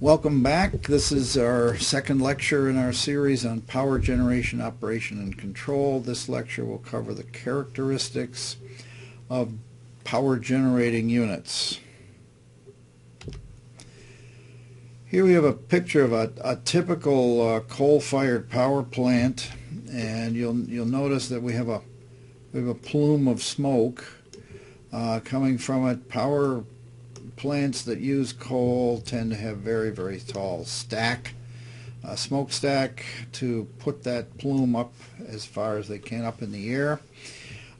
Welcome back. This is our second lecture in our series on power generation, operation, and control. This lecture will cover the characteristics of power generating units. Here we have a picture of a typical coal-fired power plant, and you'll notice that we have a plume of smoke coming from it. Power plants that use coal tend to have very tall smokestack to put that plume up as far as they can up in the air.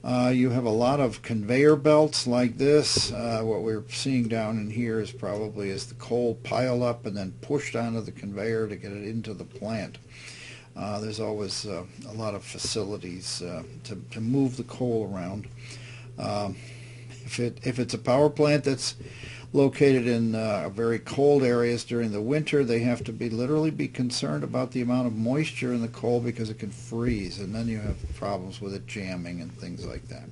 You have a lot of conveyor belts like this. What we're seeing down in here is probably the coal piled up and then pushed onto the conveyor to get it into the plant. There's always a lot of facilities to move the coal around. If it's a power plant that's located in very cold areas during the winter, they have to literally be concerned about the amount of moisture in the coal because it can freeze, and then you have problems with it jamming and things like that.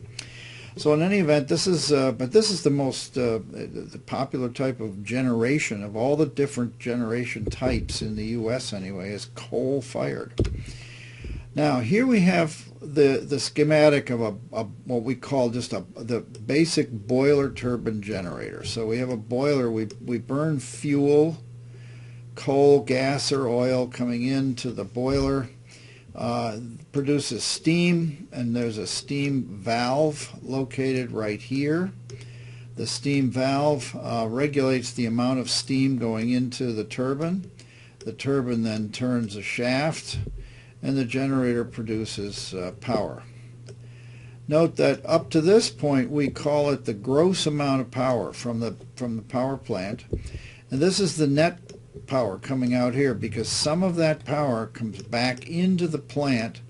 So in any event, this is the most the popular type of generation of all the different generation types in the U.S. anyway is coal-fired. Now here we have the schematic of what we call just the basic boiler turbine generator. So we have a boiler. We burn fuel, coal, gas, or oil coming into the boiler. Produces steam, and there's a steam valve located right here. The steam valve regulates the amount of steam going into the turbine. The turbine then turns a shaft, and the generator produces power. Note that up to this point we call it the gross amount of power from the power plant, and this is the net power coming out here, because some of that power comes back into the plant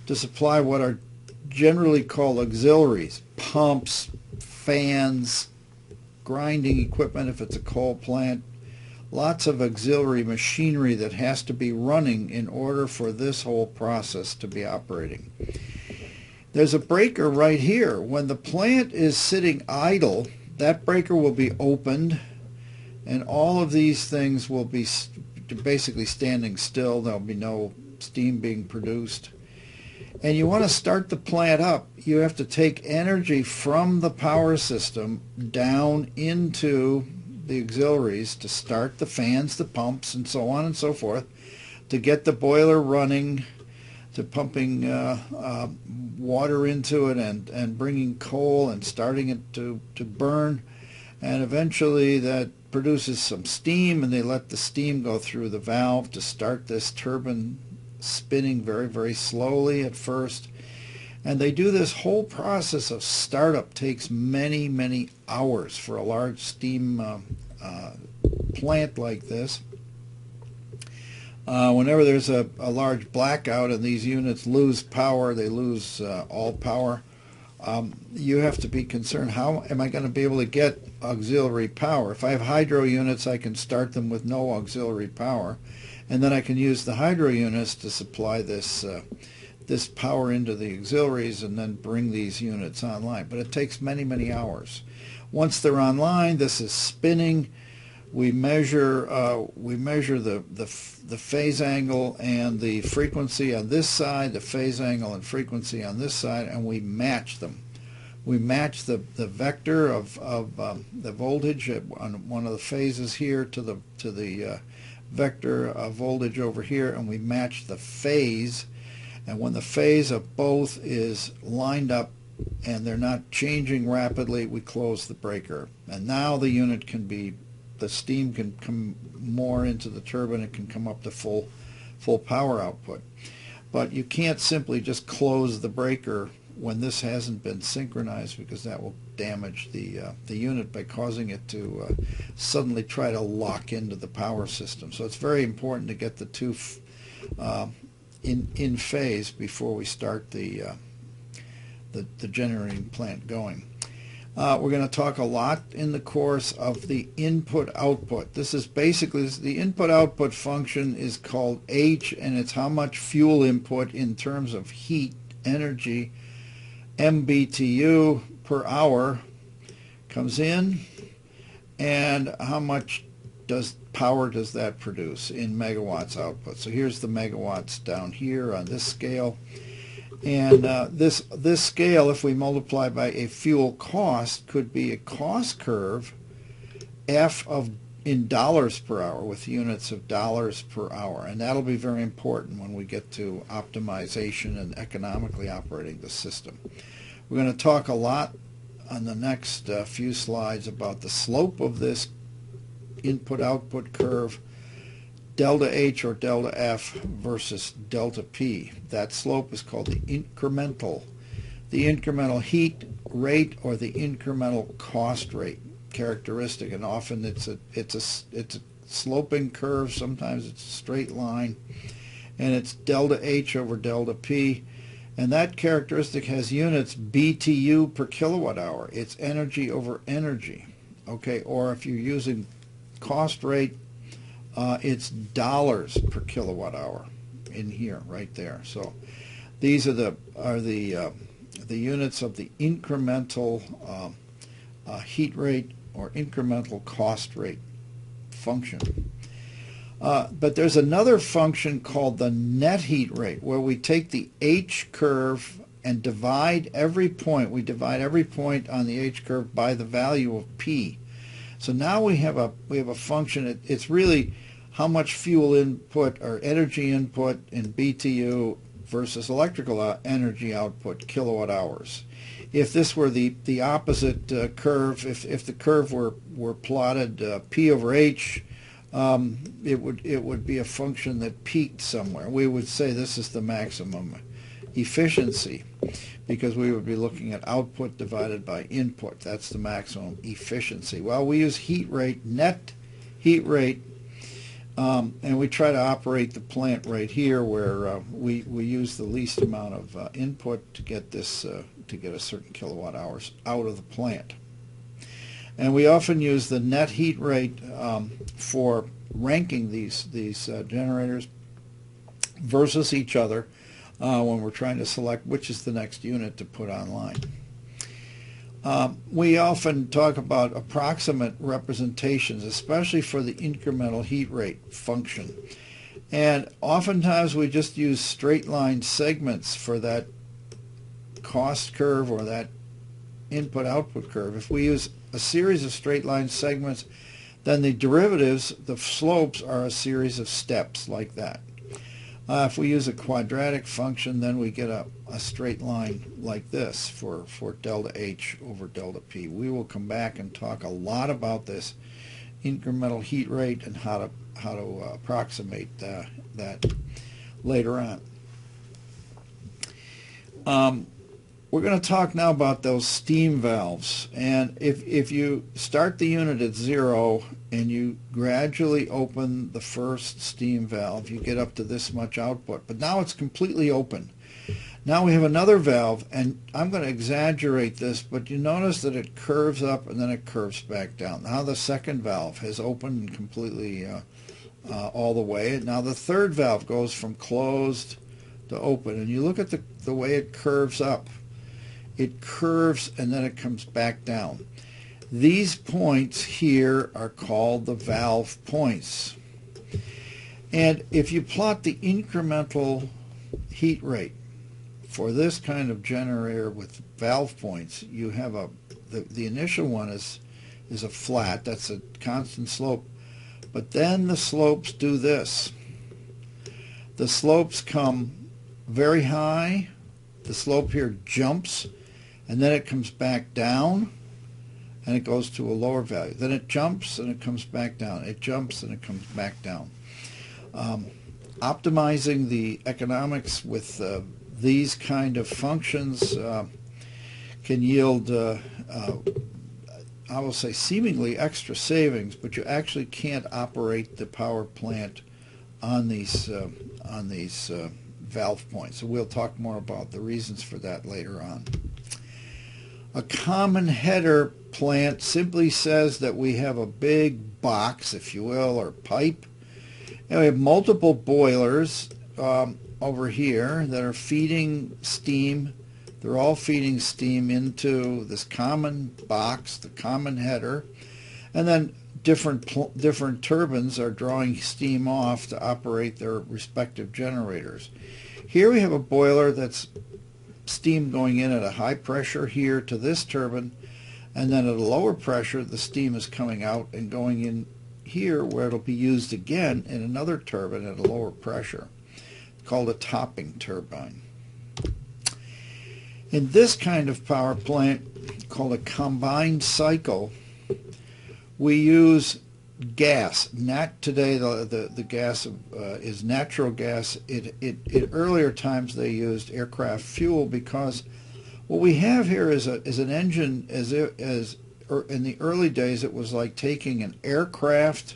to supply what are generally called auxiliaries: pumps, fans, grinding equipment if it's a coal plant. Lots of auxiliary machinery that has to be running in order for this whole process to be operating. There's a breaker right here. When the plant is sitting idle, that breaker will be opened, and all of these things will be basically standing still. There'll be no steam being produced. And you want to start the plant up, you have to take energy from the power system down into the auxiliaries to start the fans, the pumps, and so on and so forth, to get the boiler running, to pumping water into it and bringing coal and starting it to burn. And eventually that produces some steam, and they let the steam go through the valve to start this turbine spinning very slowly at first. And they do this whole process of startup. Takes many hours for a large steam plant like this. Whenever there's a large blackout and these units lose power, they lose all power, you have to be concerned, how am I going to be able to get auxiliary power? If I have hydro units, I can start them with no auxiliary power, and then I can use the hydro units to supply this power into the auxiliaries and then bring these units online. But it takes many hours. Once they're online, this is spinning. We measure the phase angle and the frequency on this side, the phase angle and frequency on this side, and we match them. We match the vector of the voltage on one of the phases here to the vector of voltage over here, and we match the phase. And when the phase of both is lined up and they're not changing rapidly, we close the breaker. And now the unit the steam can come more into the turbine. It can come up to full power output. But you can't simply just close the breaker when this hasn't been synchronized, because that will damage the unit by causing it to suddenly try to lock into the power system. So it's very important to get the two in phase before we start the generating plant going. We're going to talk a lot in the course of the input-output. This is basically, the input-output function is called H, and it's how much fuel input in terms of heat, energy, MBTU per hour comes in, and how much power does that produce in megawatts output? So here's the megawatts down here on this scale. And this scale, if we multiply by a fuel cost, could be a cost curve F in dollars per hour with units of dollars per hour. And that'll be very important when we get to optimization and economically operating the system. We're going to talk a lot on the next few slides about the slope of this input-output curve, delta H or delta F versus delta P. That slope is called the incremental heat rate or the incremental cost rate characteristic, and often it's a sloping curve. Sometimes it's a straight line, and it's delta H over delta P, and that characteristic has units BTU per kilowatt hour. It's energy over energy, okay? Or if you're using cost rate, it's dollars per kilowatt hour in here, right there. So these are the units of the incremental heat rate or incremental cost rate function. But there's another function called the net heat rate, where we take the H curve and divide every point. We divide every point on the H curve by the value of P. So now we have a function. It's really how much fuel input or energy input in BTU versus electrical energy output kilowatt hours. If this were the opposite curve, if the curve were plotted P over H, it would be a function that peaked somewhere. We would say this is the maximum efficiency, because we would be looking at output divided by input. That's the maximum efficiency. Well, we use heat rate, net heat rate, and we try to operate the plant right here, where we use the least amount of input to get this to get a certain kilowatt hours out of the plant. And we often use the net heat rate for ranking these generators versus each other when we're trying to select which is the next unit to put online. We often talk about approximate representations, especially for the incremental heat rate function. And oftentimes we just use straight line segments for that cost curve or that input-output curve. If we use a series of straight line segments, then the derivatives, the slopes, are a series of steps like that. If we use a quadratic function, then we get a straight line like this for delta H over delta P. We will come back and talk a lot about this incremental heat rate and how to approximate that later on. We're going to talk now about those steam valves. And if you start the unit at 0 and you gradually open the first steam valve, you get up to this much output. But now it's completely open. Now we have another valve, and I'm going to exaggerate this, but you notice that it curves up and then it curves back down. Now the second valve has opened completely all the way. And now the third valve goes from closed to open. And you look at the way it curves up. It curves and then it comes back down. These points here are called the valve points. And if you plot the incremental heat rate for this kind of generator with valve points, you have the initial one is a flat, that's a constant slope. But then the slopes do this. The slopes come very high. The slope here jumps, and then it comes back down, and it goes to a lower value. Then it jumps, and it comes back down. It jumps, and it comes back down. Optimizing the economics with these kind of functions can yield, I will say, seemingly extra savings, but you actually can't operate the power plant on these valve points. So we'll talk more about the reasons for that later on. A common header plant simply says that we have a big box, if you will, or pipe, and we have multiple boilers over here that are feeding steam. They're all feeding steam into this common box, the common header, and then different turbines are drawing steam off to operate their respective generators. Here we have a boiler that's steam going in at a high pressure here to this turbine, and then at a lower pressure the steam is coming out and going in here where it'll be used again in another turbine at a lower pressure, called a topping turbine. In this kind of power plant, called a combined cycle, we use gas. Not today, the gas is natural gas. In earlier times they used aircraft fuel, because what we have here is an engine. As in the early days, it was like taking an aircraft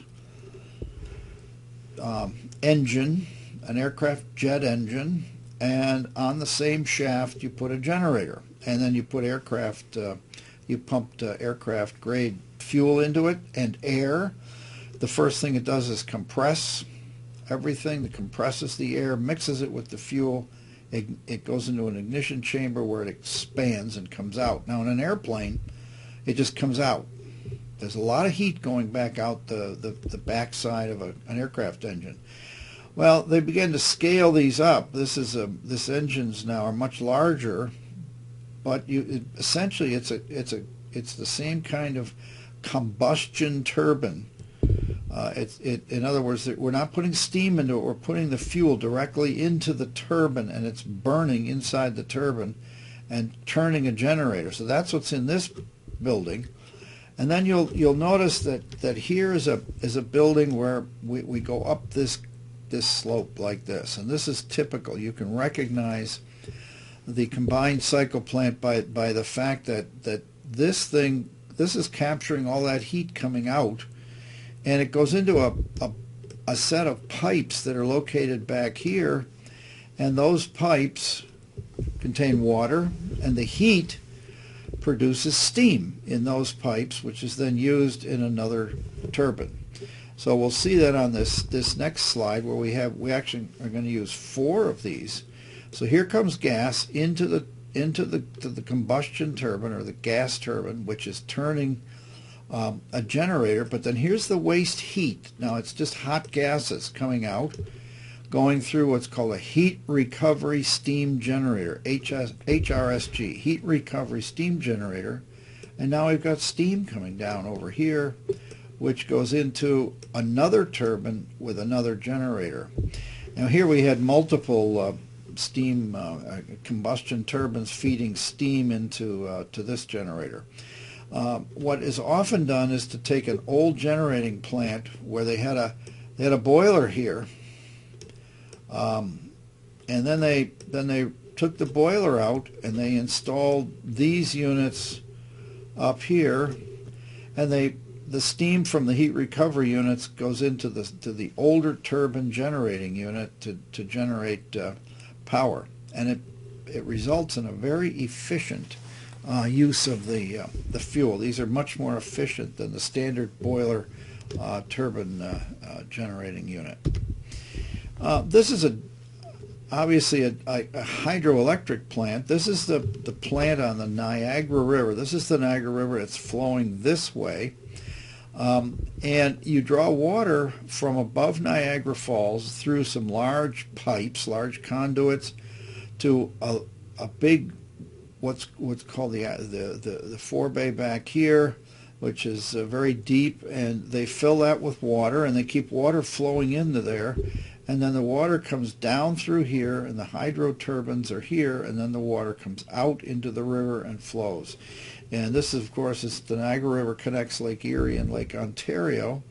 engine, an aircraft jet engine, and on the same shaft you put a generator, and then you put you pumped aircraft grade fuel into it and air. The first thing it does is compress everything. It compresses the air, mixes it with the fuel. It goes into an ignition chamber where it expands and comes out. Now in an airplane, it just comes out. There's a lot of heat going back out the backside of an aircraft engine. Well, they began to scale these up. This engines now are much larger, but essentially it's the same kind of combustion turbine. In other words, we're not putting steam into it. We're putting the fuel directly into the turbine, and it's burning inside the turbine and turning a generator. So that's what's in this building. And then you'll notice that here is a building where we go up this slope like this, and this is typical. You can recognize the combined cycle plant by the fact that this is capturing all that heat coming out, and it goes into a set of pipes that are located back here, and those pipes contain water, and the heat produces steam in those pipes, which is then used in another turbine. So we'll see that on this next slide, where we actually are going to use 4 of these. So here comes gas into the combustion turbine, or the gas turbine, which is turning a generator. But then here's the waste heat. Now it's just hot gases coming out, going through what's called a heat recovery steam generator, HRSG, heat recovery steam generator. And now we've got steam coming down over here, which goes into another turbine with another generator. Now here we had multiple steam combustion turbines feeding steam into to this generator. What is often done is to take an old generating plant where they had a boiler here, and then they took the boiler out and they installed these units up here, and the steam from the heat recovery units goes into the older turbine generating unit to generate power, and it results in a very efficient use of the fuel. These are much more efficient than the standard boiler turbine generating unit. This is obviously a hydroelectric plant. This is the plant on the Niagara River. This is the Niagara River. It's flowing this way. And you draw water from above Niagara Falls through some large pipes, large conduits, to a big what's called the forebay back here, which is very deep, and they fill that with water, and they keep water flowing into there, and then the water comes down through here, and the hydro turbines are here, and then the water comes out into the river and flows. And this, of course, is the Niagara River connects Lake Erie and Lake Ontario,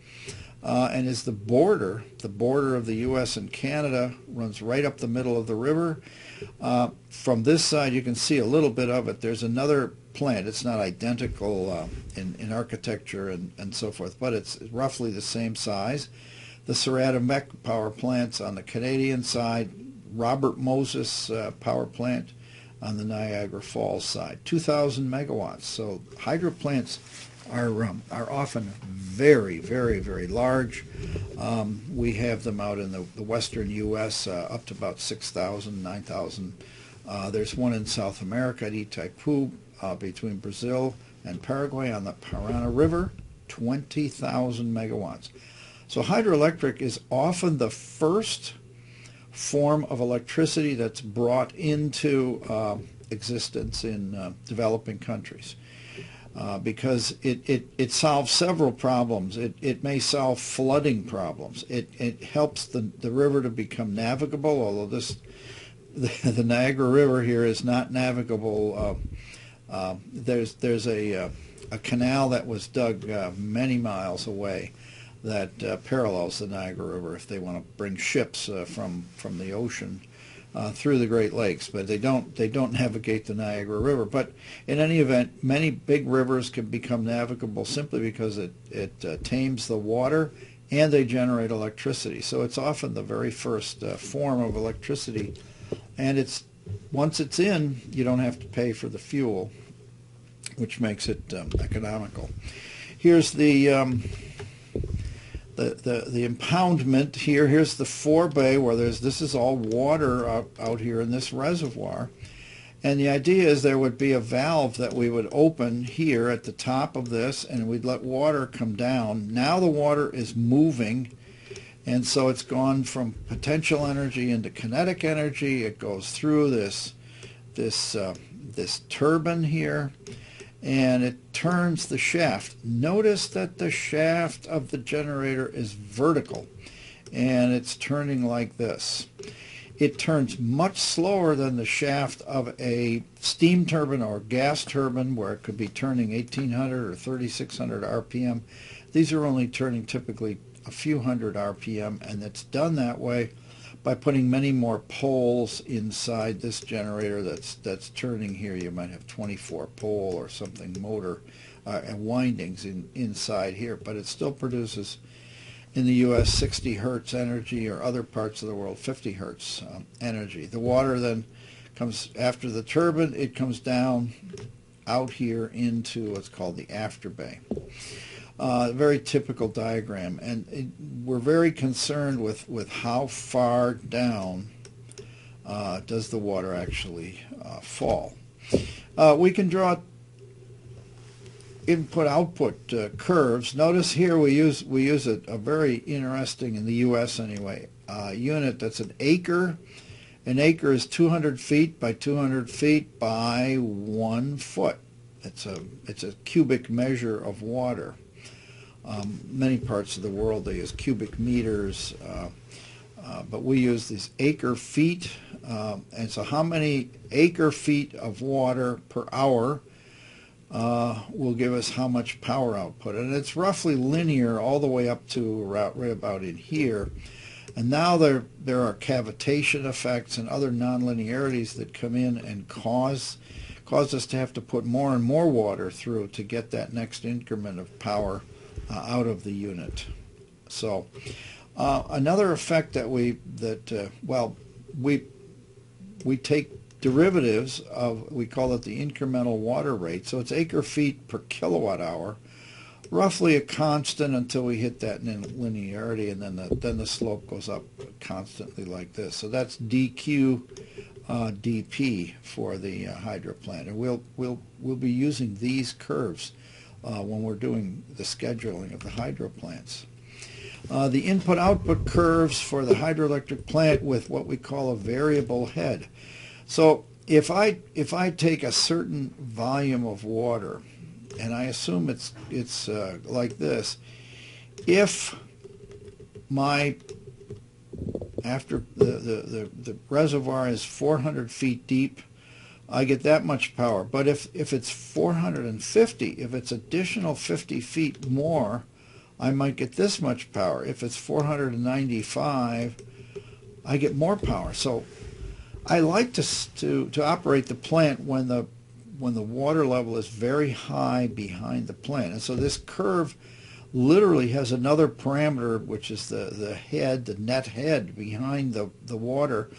and is the border of the U.S. and Canada, runs right up the middle of the river. From this side, you can see a little bit of it. There's another plant. It's not identical in architecture and so forth, but it's roughly the same size. The Ceratamek power plant's on the Canadian side, Robert Moses power plant on the Niagara Falls side, 2,000 megawatts. So hydro plants are often very, very, very large. We have them out in the western U.S. Up to about 6,000, 9,000. There's one in South America at Itaipu between Brazil and Paraguay on the Parana River. 20,000 megawatts. So hydroelectric is often the first form of electricity that's brought into existence in developing countries. Because it solves several problems. It may solve flooding problems. It helps the river to become navigable, although the Niagara River here is not navigable. There's a canal that was dug many miles away that parallels the Niagara River if they want to bring ships from the ocean through the Great Lakes, but they don't navigate the Niagara River. But in any event, many big rivers can become navigable simply because it tames the water and they generate electricity. So it's often the very first form of electricity, and once it's in, you don't have to pay for the fuel, which makes it economical. Here's the impoundment here. Here's the forebay where this is all water out here in this reservoir. And the idea is there would be a valve that we would open here at the top of this, and we'd let water come down. Now the water is moving, and so it's gone from potential energy into kinetic energy. It goes through this turbine here, and it turns the shaft. Notice that the shaft of the generator is vertical, and it's turning like this. It turns much slower than the shaft of a steam turbine or gas turbine, where it could be turning 1800 or 3600 RPM. These are only turning typically a few hundred RPM, and it's done that way by putting many more poles inside this generator that's turning here. You might have 24 pole or something motor and windings inside here, but it still produces in the U.S. 60 hertz energy, or other parts of the world 50 hertz energy. The water then comes after the turbine. It comes down out here into what's called the afterbay. Very typical diagram, and we're very concerned with how far down does the water actually fall. We can draw input-output curves. Notice here we use a very interesting, in the U.S. anyway, unit that's an acre. An acre is 200 feet by 200 feet by 1 foot. It's a cubic measure of water. Many parts of the world they use cubic meters, but we use these acre feet. And so how many acre feet of water per hour will give us how much power output? And it's roughly linear all the way up to right about in here. And now there are cavitation effects and other nonlinearities that come in and cause us to have to put more and more water through to get that next increment of power out of the unit. So another effect that we take derivatives of, we call it the incremental water rate. So it's acre feet per kilowatt hour, roughly a constant until we hit that linearity, and then the slope goes up constantly like this. So that's dq dp for the hydroplant, and we'll be using these curves when we're doing the scheduling of the hydroplants. The input-output curves for the hydroelectric plant with what we call a variable head. So if I take a certain volume of water, and I assume it's like this, if after the reservoir is 400 feet deep, I get that much power. But if it's 450, if it's additional 50 feet more, I might get this much power. If it's 495, I get more power. So I like to operate the plant when the water level is very high behind the plant. And so this curve literally has another parameter, which is the head, the net head behind the water.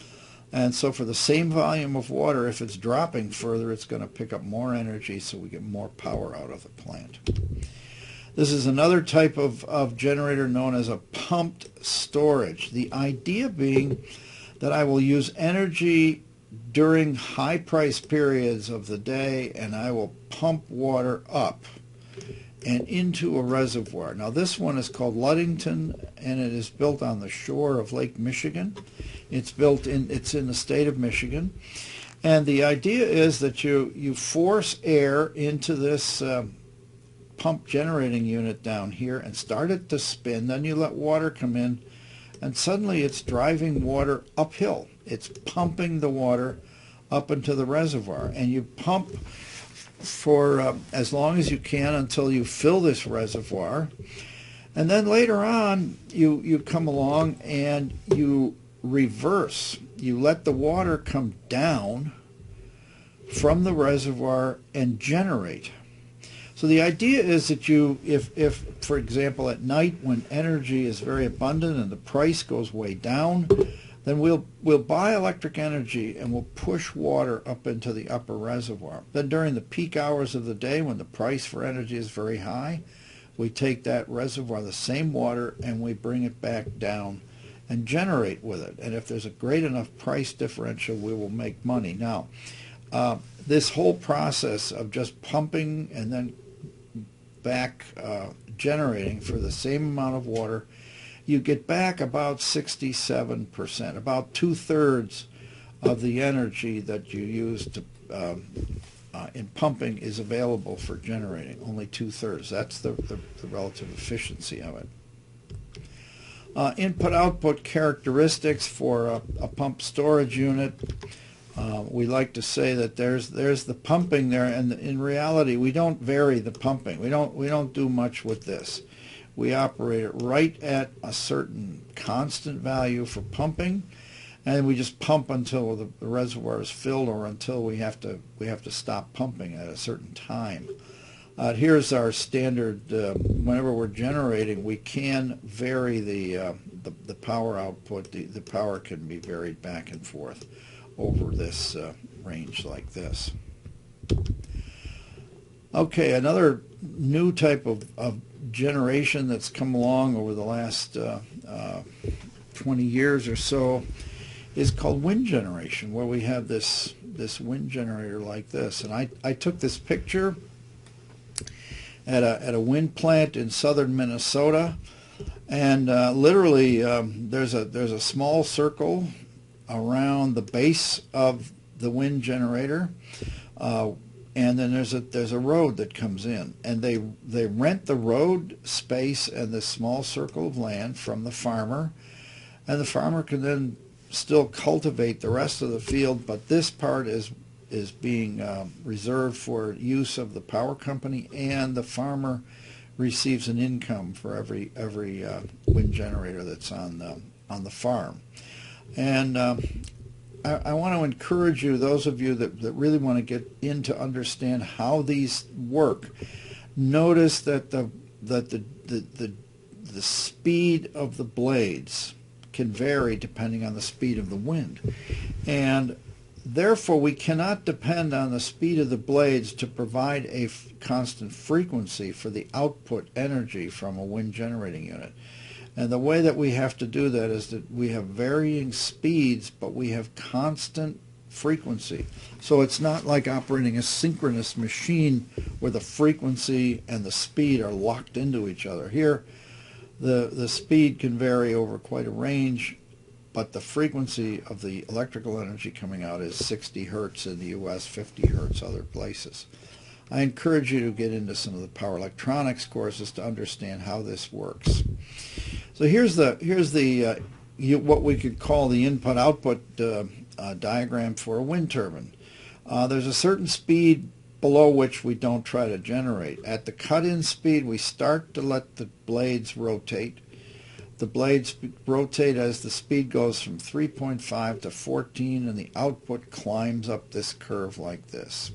And so for the same volume of water, if it's dropping further, it's going to pick up more energy, so we get more power out of the plant. This is another type of generator known as a pumped storage. The idea being that I will use energy during high price periods of the day, and I will pump water up. and into a reservoir. Now this one is called Ludington, and it is built on the shore of Lake Michigan. It's in the state of Michigan. And the idea is that you force air into this pump generating unit down here and start it to spin. Then you let water come in, and suddenly it's driving water uphill. It's pumping the water up into the reservoir, and you pump for as long as you can until you fill this reservoir. And then later on you come along and you reverse. You let the water come down from the reservoir and generate. So the idea is that if for example at night when energy is very abundant and the price goes way down, then we'll buy electric energy and we'll push water up into the upper reservoir. Then during the peak hours of the day when the price for energy is very high, we take that reservoir, the same water, and we bring it back down and generate with it. And if there's a great enough price differential, we will make money. Now, this whole process of just pumping and then back generating for the same amount of water, you get back about 67%, about 2/3 of the energy that you use to in pumping is available for generating. Only 2/3. That's the relative efficiency of it. Input-output characteristics for a pump storage unit. We like to say that there's the pumping there, and in reality we don't vary the pumping. We don't do much with this. We operate it right at a certain constant value for pumping, and we just pump until the reservoir is filled or until we have to stop pumping at a certain time. Here's our standard. Whenever we're generating, we can vary the power output. The power can be varied back and forth over this range like this. Okay, another new type of generation that's come along over the last 20 years or so is called wind generation, where we have this wind generator like this. And I took this picture at a wind plant in southern Minnesota, and literally there's a small circle around the base of the wind generator, and then there's a road that comes in, and they rent the road space and this small circle of land from the farmer, and the farmer can then still cultivate the rest of the field, but this part is being reserved for use of the power company, and the farmer receives an income for every wind generator that's on the farm. And I want to encourage you, those of you that really want to get in to understand how these work, notice that the speed of the blades can vary depending on the speed of the wind, and therefore we cannot depend on the speed of the blades to provide a constant frequency for the output energy from a wind generating unit. And the way that we have to do that is that we have varying speeds, but we have constant frequency. So it's not like operating a synchronous machine where the frequency and the speed are locked into each other. Here, the speed can vary over quite a range, but the frequency of the electrical energy coming out is 60 hertz in the US, 50 hertz other places. I encourage you to get into some of the power electronics courses to understand how this works. So here's what we could call the input-output diagram for a wind turbine. There's a certain speed below which we don't try to generate. At the cut-in speed, we start to let the blades rotate. The blades rotate as the speed goes from 3.5 to 14, and the output climbs up this curve like this.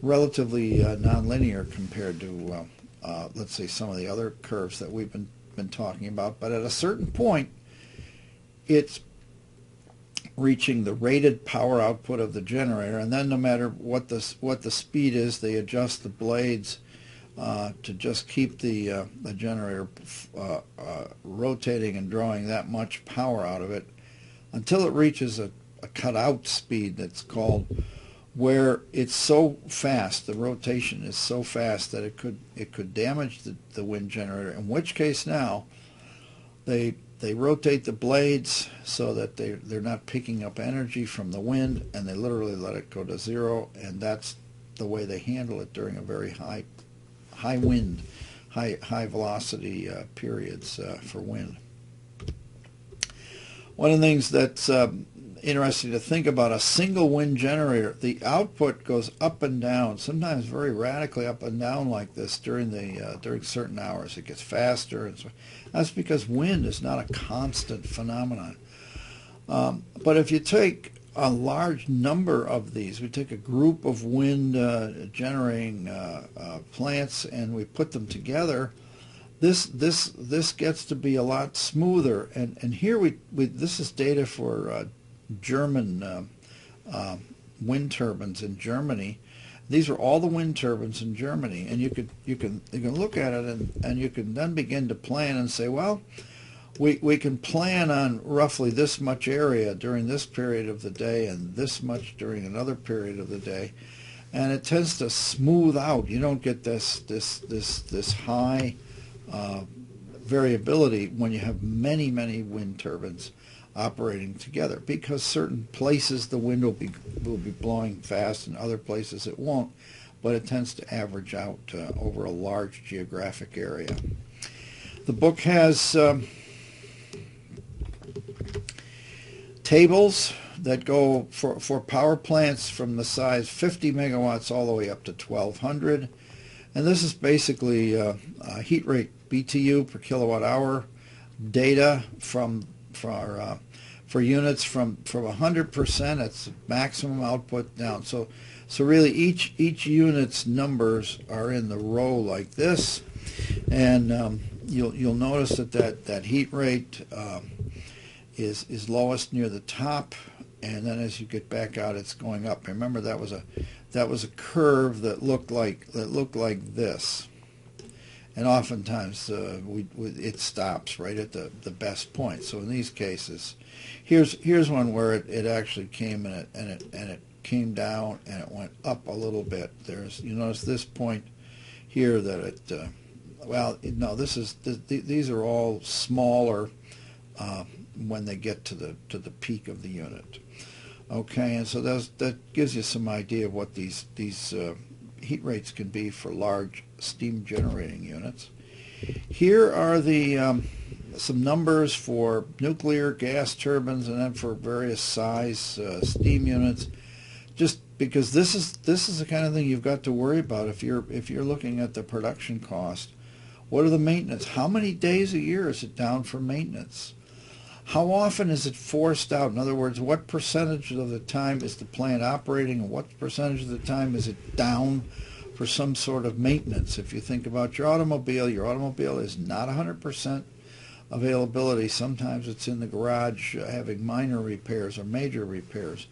Relatively nonlinear compared to, let's say, some of the other curves that we've been talking about. But at a certain point, it's reaching the rated power output of the generator, and then no matter what the speed is, they adjust the blades to just keep the generator rotating and drawing that much power out of it until it reaches a cut-out speed that's called where it's so fast, the rotation is so fast that it could damage the wind generator, in which case now they rotate the blades so that they're not picking up energy from the wind, and they literally let it go to zero, and that's the way they handle it during a very high wind, high velocity periods for wind. One of the things that's interesting to think about, a single wind generator, the output goes up and down, sometimes very radically up and down like this during certain hours. It gets faster, and so that's because wind is not a constant phenomenon. But if you take a large number of these, we take a group of wind generating plants and we put them together, this gets to be a lot smoother. And here this is data for German wind turbines in Germany. These are all the wind turbines in Germany, and you can look at it and you can then begin to plan and say, well, we can plan on roughly this much area during this period of the day and this much during another period of the day, and it tends to smooth out. You don't get this high variability when you have many wind turbines operating together, because certain places the wind will be blowing fast and other places it won't, but it tends to average out over a large geographic area. The book has tables that go for power plants from the size 50 megawatts all the way up to 1200, and this is basically heat rate BTU per kilowatt hour data for units from 100%, it's maximum output, down. So really each unit's numbers are in the row like this, and you'll notice that heat rate is lowest near the top, and then as you get back out, it's going up. Remember, that was a curve that looked like this, and oftentimes it stops right at the best point. So in these cases, here's one where it actually came and it came down and it went up a little bit. You notice this point here that it no, these are all smaller when they get to the peak of the unit. Okay, and so that gives you some idea of what these heat rates can be for large steam generating units. Here are the some numbers for nuclear, gas turbines, and then for various size steam units. Just because this is the kind of thing you've got to worry about if you're looking at the production cost. What are the maintenance? How many days a year is it down for maintenance? How often is it forced out? In other words, what percentage of the time is the plant operating, and what percentage of the time is it down for some sort of maintenance? If you think about your automobile is not 100% availability. Sometimes it's in the garage having minor repairs or major repairs.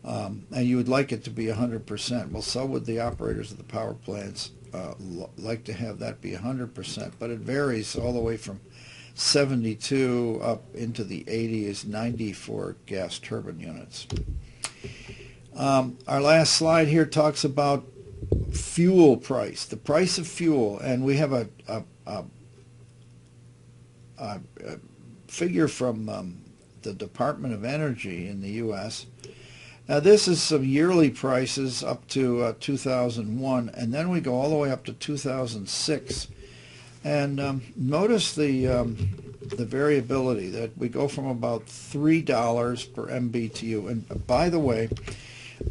And you would like it to be 100%. Well, so would the operators of the power plants like to have that be 100%, but it varies all the way from 72 up into the 80s, 90 for gas turbine units. Our last slide here talks about fuel price, the price of fuel, and we have a figure from the Department of Energy in the U.S. Now this is some yearly prices up to 2001, and then we go all the way up to 2006. And notice the variability, that we go from about $3 per MBTU. And by the way,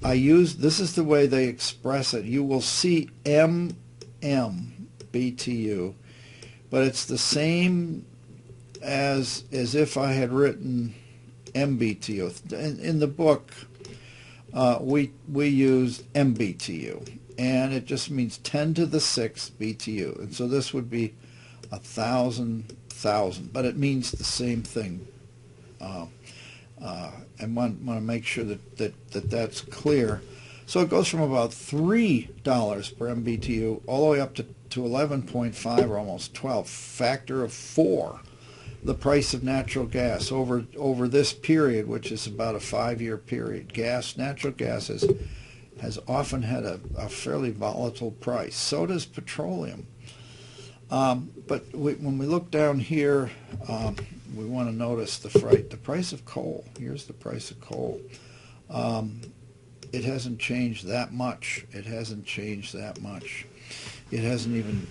this is the way they express it. You will see BTU, but it's the same as if I had written MBTU. In the book, we used MBTU, and it just means 10 to the 6 BTU. And so this would be 1,000, but it means the same thing. And want to make sure that's clear. So it goes from about $3 per MBTU all the way up to 11.5 or almost 12, factor of 4, the price of natural gas over this period, which is about a 5-year period. Natural gas has often had a fairly volatile price. So does petroleum. But when we look down here, we want to notice the price of coal. Here's the price of coal. It hasn't changed that much. It hasn't changed that much. It hasn't even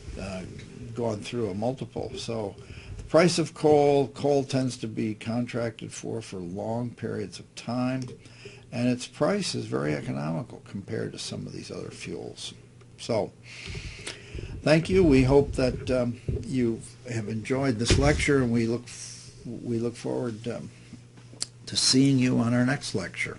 gone through a multiple. So the price of coal tends to be contracted for long periods of time, and its price is very economical compared to some of these other fuels. So thank you. We hope that you have enjoyed this lecture, and we look forward to seeing you on our next lecture.